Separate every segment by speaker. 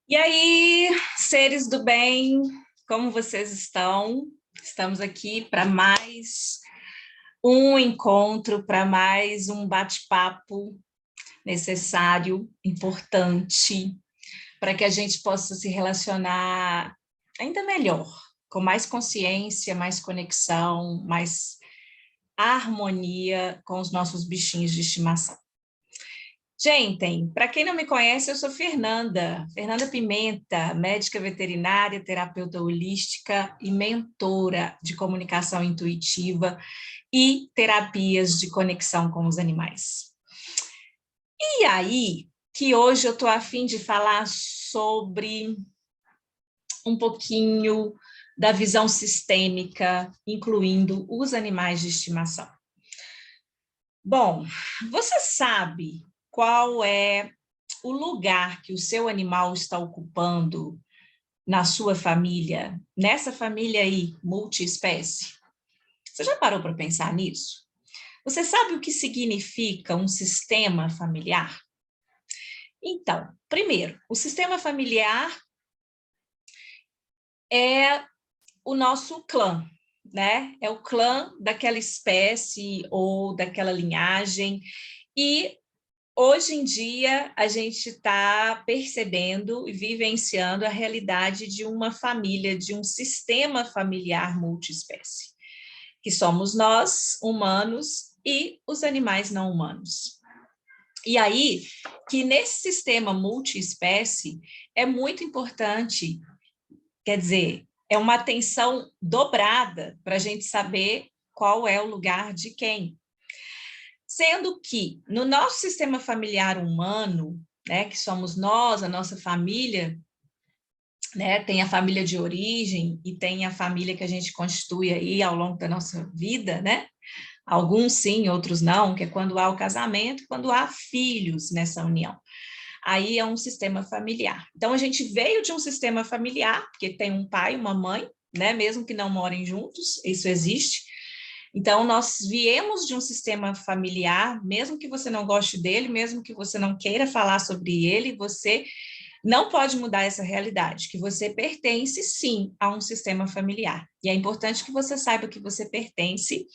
Speaker 1: E aí, seres do bem, como vocês estão? Estamos aqui para mais um encontro, para mais um bate-papo necessário, importante, para que a gente possa se relacionar ainda melhor, com mais consciência, mais conexão, mais harmonia com os nossos bichinhos de estimação. Gente, para quem não me conhece, eu sou Fernanda Pimenta, médica veterinária, terapeuta holística e mentora de comunicação intuitiva e terapias de conexão com os animais. E aí, que hoje eu estou a fim de falar sobre um pouquinho da visão sistêmica, incluindo os animais de estimação. Bom, você sabe qual é o lugar que o seu animal está ocupando na sua família, nessa família aí, multiespécie? Você já parou para pensar nisso? Você sabe o que significa um sistema familiar? Então, primeiro, o sistema familiar é o nosso clã, né? É o clã daquela espécie ou daquela linhagem. E hoje em dia, a gente está percebendo e vivenciando a realidade de uma família, de um sistema familiar multiespécie, que somos nós, humanos, e os animais não humanos. E aí, que nesse sistema multiespécie, é muito importante, quer dizer, é uma atenção dobrada para a gente saber qual é o lugar de quem. Sendo que, no nosso sistema familiar humano, né, que somos nós, a nossa família, né, tem a família de origem e tem a família que a gente constitui aí ao longo da nossa vida, né? Alguns sim, outros não, que é quando há o casamento, quando há filhos nessa união. Aí é um sistema familiar. Então, a gente veio de um sistema familiar, porque tem um pai e uma mãe, né, mesmo que não morem juntos, isso existe. Então, nós viemos de um sistema familiar, mesmo que você não goste dele, mesmo que você não queira falar sobre ele, você não pode mudar essa realidade, que você pertence, sim, a um sistema familiar. E é importante que você saiba que você pertence,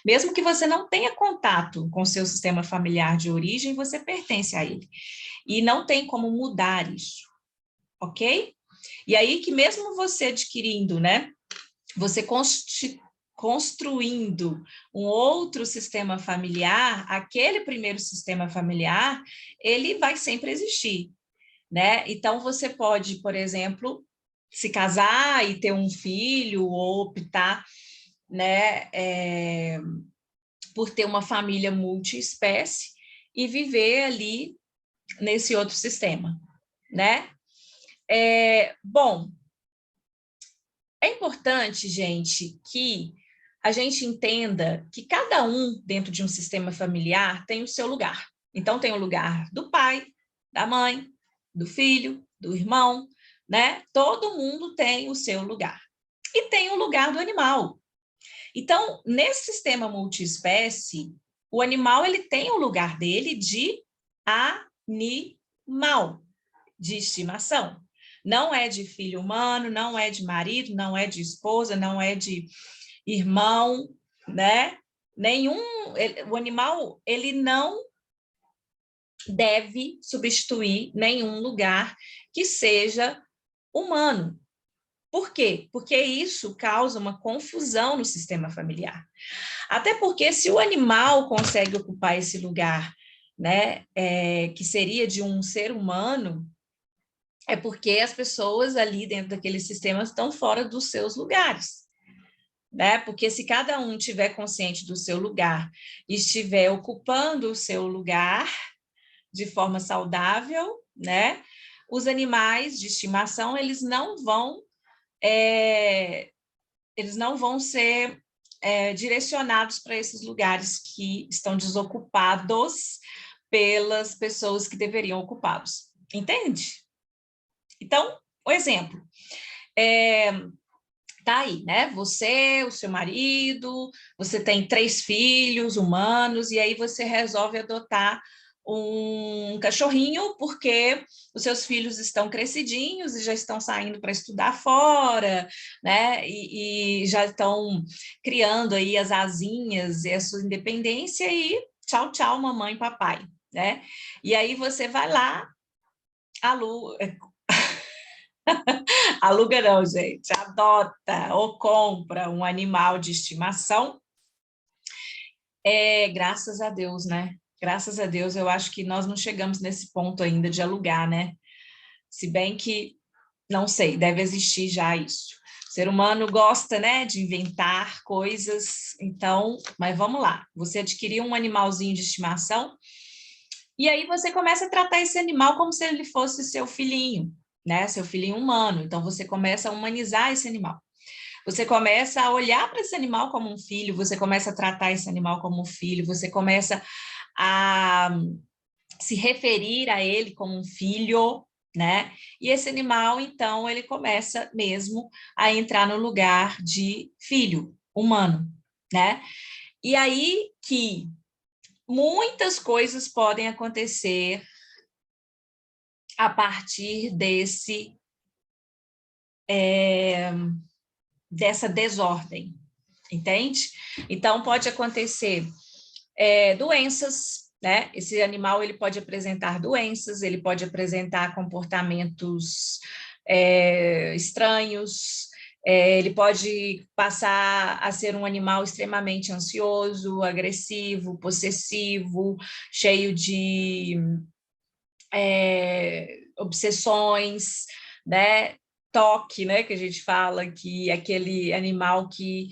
Speaker 1: mesmo que você não tenha contato com o seu sistema familiar de origem, você pertence a ele. E não tem como mudar isso, ok? E aí que mesmo você adquirindo, né, você construindo um outro sistema familiar, aquele primeiro sistema familiar, ele vai sempre existir, né? Então, você pode, por exemplo, se casar e ter um filho, ou optar, né, por ter uma família multiespécie e viver ali nesse outro sistema, né? Bom, é importante, gente, que a gente entenda que cada um dentro de um sistema familiar tem o seu lugar. Então, tem o lugar do pai, da mãe, do filho, do irmão, né? Todo mundo tem o seu lugar. E tem o lugar do animal. Então, nesse sistema multiespécie, o animal ele tem o lugar dele de animal, de estimação. Não é de filho humano, não é de marido, não é de esposa, não é de irmão, né? O animal, ele não deve substituir nenhum lugar que seja humano. Por quê? Porque isso causa uma confusão no sistema familiar. Até porque se o animal consegue ocupar esse lugar, né, que seria de um ser humano, é porque as pessoas ali dentro daquele sistema estão fora dos seus lugares, né? Porque se cada um estiver consciente do seu lugar e estiver ocupando o seu lugar de forma saudável, né? Os animais de estimação, eles não vão ser direcionados para esses lugares que estão desocupados pelas pessoas que deveriam ocupá-los. Entende? Então, o exemplo. Tá aí, né? Você, o seu marido, você tem 3 filhos humanos, e aí você resolve adotar um cachorrinho porque os seus filhos estão crescidinhos e já estão saindo para estudar fora, né? E já estão criando aí as asinhas e a sua independência e tchau, tchau, mamãe e papai, né? E aí você vai lá, aluga não, gente, adota ou compra um animal de estimação. Graças a Deus, né? Graças a Deus, eu acho que nós não chegamos nesse ponto ainda de alugar, né? Se bem que, não sei, deve existir já isso. O ser humano gosta, né, de inventar coisas, então, mas vamos lá. Você adquiriu um animalzinho de estimação e aí você começa a tratar esse animal como se ele fosse seu filhinho, né? Seu filhinho humano. Então, você começa a humanizar esse animal. Você começa a olhar para esse animal como um filho, você começa a tratar esse animal como um filho, você começa a se referir a ele como um filho, né? E esse animal, então, ele começa mesmo a entrar no lugar de filho humano, né? E aí que muitas coisas podem acontecer a partir dessa desordem, entende? Então, pode acontecer doenças, né? Esse animal ele pode apresentar doenças, ele pode apresentar comportamentos estranhos, ele pode passar a ser um animal extremamente ansioso, agressivo, possessivo, cheio de obsessões, né? Toque, né? Que a gente fala que é aquele animal que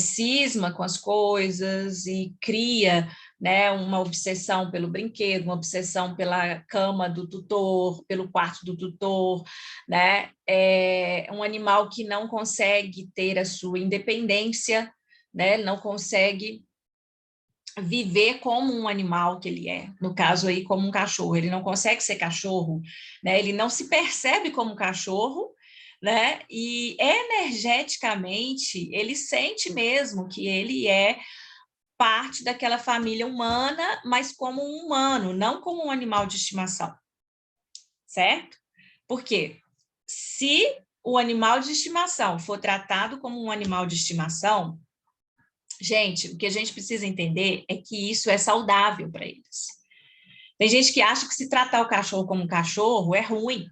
Speaker 1: cisma com as coisas e cria, né, uma obsessão pelo brinquedo, uma obsessão pela cama do tutor, pelo quarto do tutor, né? É um animal que não consegue ter a sua independência, né? Não consegue viver como um animal que ele é, no caso aí como um cachorro, ele não consegue ser cachorro, né? Ele não se percebe como um cachorro, né? E energeticamente ele sente mesmo que ele é parte daquela família humana, mas como um humano, não como um animal de estimação, certo? Por quê? Se o animal de estimação for tratado como um animal de estimação, gente, o que a gente precisa entender é que isso é saudável para eles. Tem gente que acha que se tratar o cachorro como um cachorro é ruim,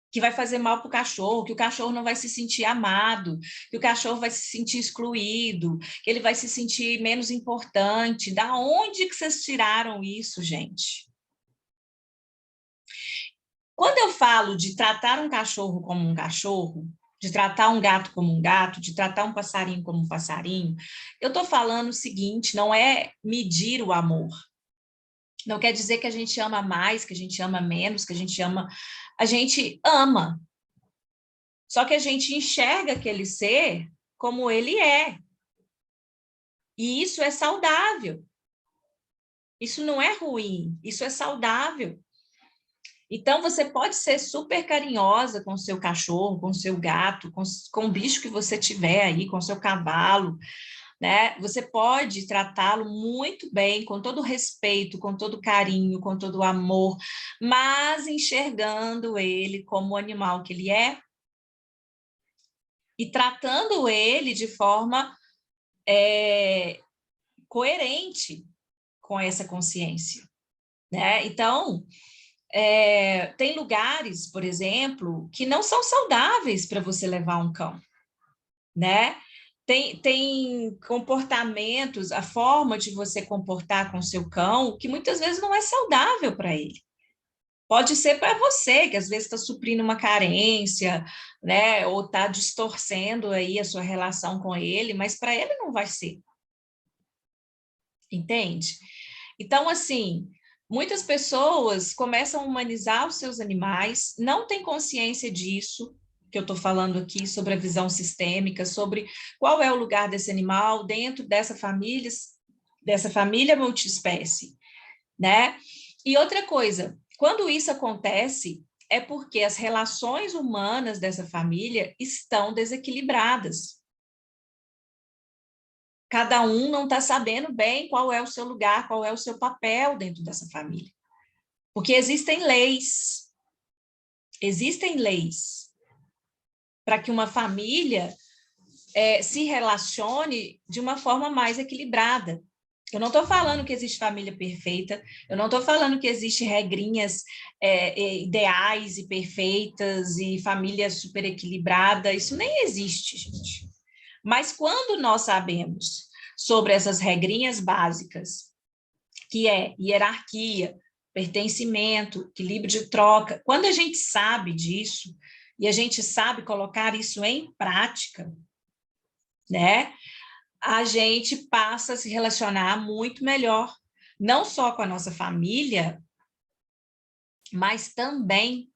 Speaker 1: que vai fazer mal para o cachorro, que o cachorro não vai se sentir amado, que o cachorro vai se sentir excluído, que ele vai se sentir menos importante. Da onde que vocês tiraram isso, gente? Quando eu falo de tratar um cachorro como um cachorro, de tratar um gato como um gato, de tratar um passarinho como um passarinho, eu estou falando o seguinte: não é medir o amor. Não quer dizer que a gente ama mais, que a gente ama menos, que a gente ama. A gente ama. Só que a gente enxerga aquele ser como ele é. E isso é saudável. Isso não é ruim, isso é saudável. Então, você pode ser super carinhosa com o seu cachorro, com o seu gato, com o bicho que você tiver aí, com o seu cavalo, né? Você pode tratá-lo muito bem, com todo respeito, com todo carinho, com todo amor, mas enxergando ele como o animal que ele é e tratando ele de forma coerente com essa consciência, né? Então, tem lugares, por exemplo, que não são saudáveis para você levar um cão, né? Tem comportamentos, a forma de você comportar com o seu cão, que muitas vezes não é saudável para ele. Pode ser para você, que às vezes está suprindo uma carência, né? Ou está distorcendo aí a sua relação com ele, mas para ele não vai ser. Entende? Então, assim, muitas pessoas começam a humanizar os seus animais, não têm consciência disso, que eu estou falando aqui sobre a visão sistêmica, sobre qual é o lugar desse animal dentro dessa família multiespécie, né? E outra coisa, quando isso acontece, é porque as relações humanas dessa família estão desequilibradas. cada um não está sabendo bem qual é o seu lugar, qual é o seu papel dentro dessa família. Porque existem leis para que uma família se relacione de uma forma mais equilibrada. Eu não estou falando que existe família perfeita, eu não estou falando que existem regrinhas ideais e perfeitas e família super equilibrada, isso nem existe, gente. Mas quando nós sabemos sobre essas regrinhas básicas, que é hierarquia, pertencimento, equilíbrio de troca, quando a gente sabe disso e a gente sabe colocar isso em prática, né? A gente passa a se relacionar muito melhor, não só com a nossa família, mas também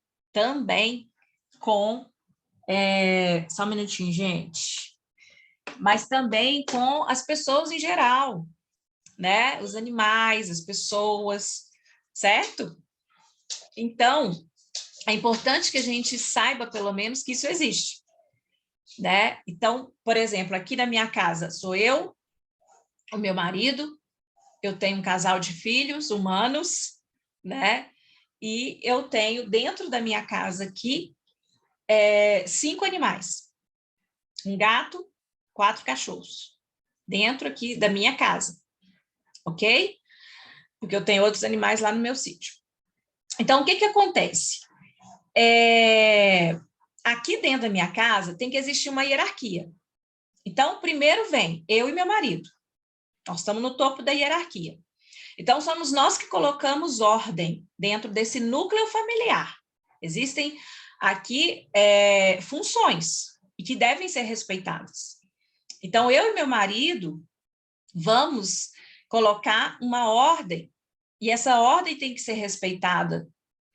Speaker 1: com... só um minutinho, gente. Mas também com as pessoas em geral, né? Os animais, as pessoas, certo? Então, é importante que a gente saiba, pelo menos, que isso existe, né? Então, por exemplo, aqui na minha casa, sou eu, o meu marido, eu tenho um casal de filhos humanos, né? E eu tenho dentro da minha casa aqui 5 animais. Um gato, 4 cachorros. Dentro aqui da minha casa, ok? Porque eu tenho outros animais lá no meu sítio. Então, o que acontece? Aqui dentro da minha casa tem que existir uma hierarquia. Então, primeiro vem eu e meu marido. Nós estamos no topo da hierarquia. Então, somos nós que colocamos ordem dentro desse núcleo familiar. Existem aqui funções e que devem ser respeitadas. Então, eu e meu marido vamos colocar uma ordem, e essa ordem tem que ser respeitada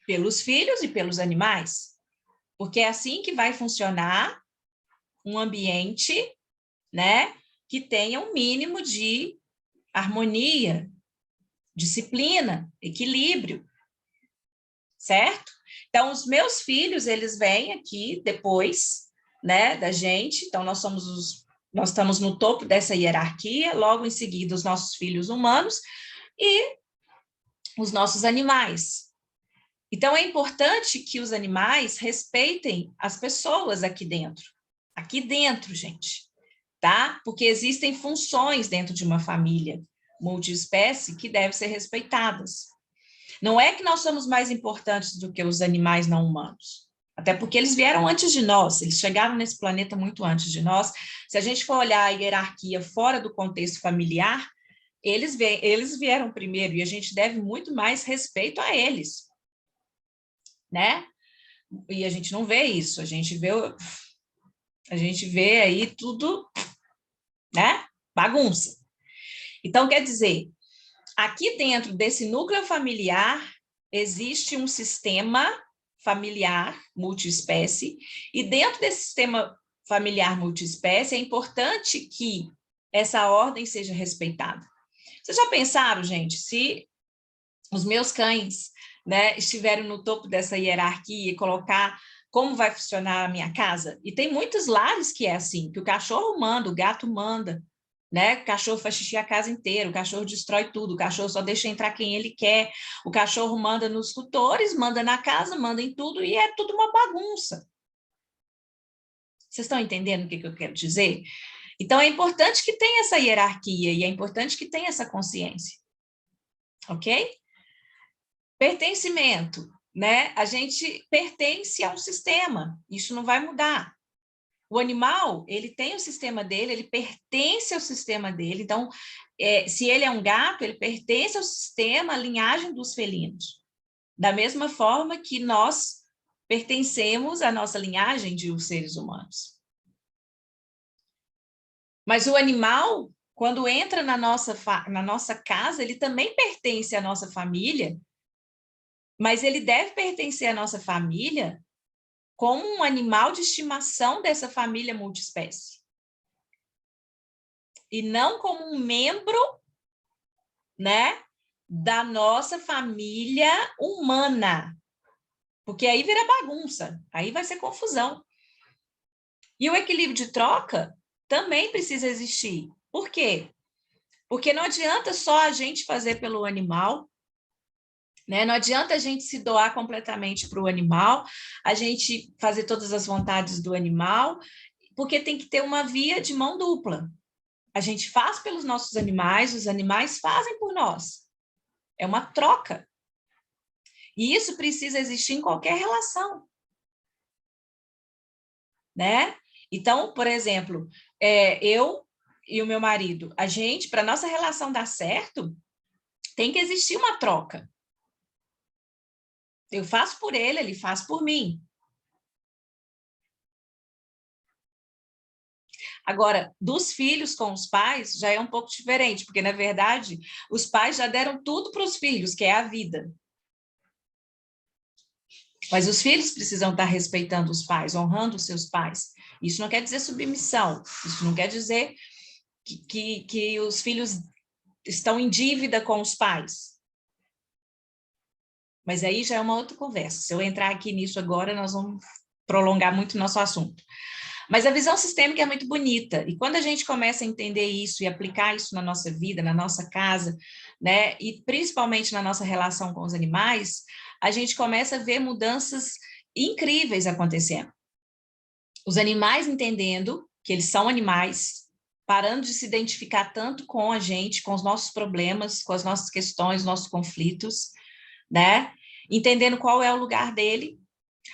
Speaker 1: pelos filhos e pelos animais, porque é assim que vai funcionar um ambiente, né, que tenha um mínimo de harmonia, disciplina, equilíbrio, certo? Então, os meus filhos, eles vêm aqui depois, né, da gente, então nós estamos no topo dessa hierarquia, logo em seguida os nossos filhos humanos e os nossos animais. Então, é importante que os animais respeitem as pessoas aqui dentro, gente, tá? Porque existem funções dentro de uma família multiespécie que devem ser respeitadas. Não é que nós somos mais importantes do que os animais não humanos, até porque eles vieram antes de nós, eles chegaram nesse planeta muito antes de nós. Se a gente for olhar a hierarquia fora do contexto familiar, eles vieram primeiro e a gente deve muito mais respeito a eles, né? E a gente não vê isso, a gente vê aí tudo, né? Bagunça. Então, quer dizer, aqui dentro desse núcleo familiar existe um sistema familiar multiespécie, e dentro desse sistema familiar multiespécie é importante que essa ordem seja respeitada. Vocês já pensaram, gente, se os meus cães, né, estiverem no topo dessa hierarquia e colocar como vai funcionar a minha casa? E tem muitos lares que é assim, que o cachorro manda, o gato manda, né? O cachorro faz xixi a casa inteira, o cachorro destrói tudo, o cachorro só deixa entrar quem ele quer, o cachorro manda nos tutores, manda na casa, manda em tudo, e é tudo uma bagunça. Vocês estão entendendo o que eu quero dizer? Então, é importante que tenha essa hierarquia e é importante que tenha essa consciência. Ok? Pertencimento, né? A gente pertence a um sistema, isso não vai mudar. O animal, ele tem o sistema dele, ele pertence ao sistema dele, então, se ele é um gato, ele pertence ao sistema, à linhagem dos felinos. Da mesma forma que nós pertencemos à nossa linhagem de os seres humanos. Mas o animal, quando entra na nossa casa, ele também pertence à nossa família, mas ele deve pertencer à nossa família como um animal de estimação dessa família multiespécie. E não como um membro, né, da nossa família humana. Porque aí vira bagunça, aí vai ser confusão. E o equilíbrio de troca também precisa existir. Por quê? Porque não adianta só a gente fazer pelo animal, né? Não adianta a gente se doar completamente para o animal, a gente fazer todas as vontades do animal, porque tem que ter uma via de mão dupla. A gente faz pelos nossos animais, os animais fazem por nós. É uma troca. E isso precisa existir em qualquer relação, né? Então, por exemplo, eu e o meu marido, a gente, para nossa relação dar certo, tem que existir uma troca. Eu faço por ele, ele faz por mim. Agora, dos filhos com os pais, já é um pouco diferente, porque, na verdade, os pais já deram tudo para os filhos, que é a vida. Mas os filhos precisam estar respeitando os pais, honrando os seus pais. Isso não quer dizer submissão, isso não quer dizer que os filhos estão em dívida com os pais. Mas aí já é uma outra conversa. Se eu entrar aqui nisso agora, nós vamos prolongar muito o nosso assunto. Mas a visão sistêmica é muito bonita, e quando a gente começa a entender isso e aplicar isso na nossa vida, na nossa casa, né, e principalmente na nossa relação com os animais, a gente começa a ver mudanças incríveis acontecendo. Os animais entendendo que eles são animais, parando de se identificar tanto com a gente, com os nossos problemas, com as nossas questões, nossos conflitos, né, entendendo qual é o lugar dele,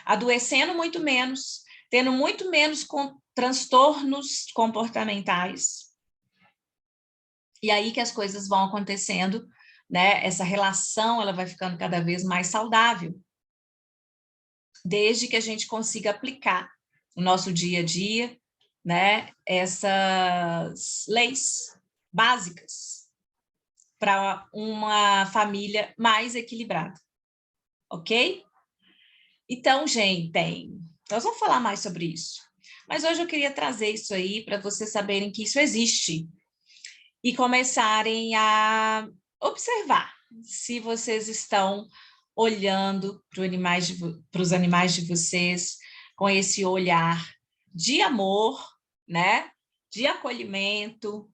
Speaker 1: adoecendo muito menos, tendo muito menos transtornos comportamentais. E aí que as coisas vão acontecendo, né? Essa relação ela vai ficando cada vez mais saudável, desde que a gente consiga aplicar no nosso dia a dia, né? Essas leis básicas para uma família mais equilibrada, ok? Então, gente, nós vamos falar mais sobre isso. Mas hoje eu queria trazer isso aí para vocês saberem que isso existe e começarem a observar se vocês estão olhando para os animais de vocês com esse olhar de amor, né? De acolhimento,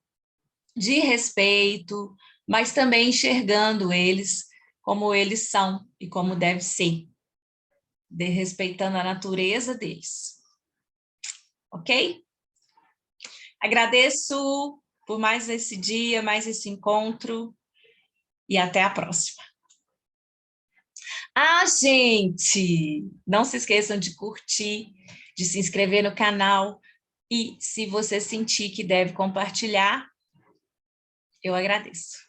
Speaker 1: de respeito, mas também enxergando eles como eles são e como deve ser, respeitando a natureza deles. Ok? Agradeço por mais esse dia, mais esse encontro e até a próxima. Ah, gente, não se esqueçam de curtir, de se inscrever no canal e se você sentir que deve compartilhar, eu agradeço.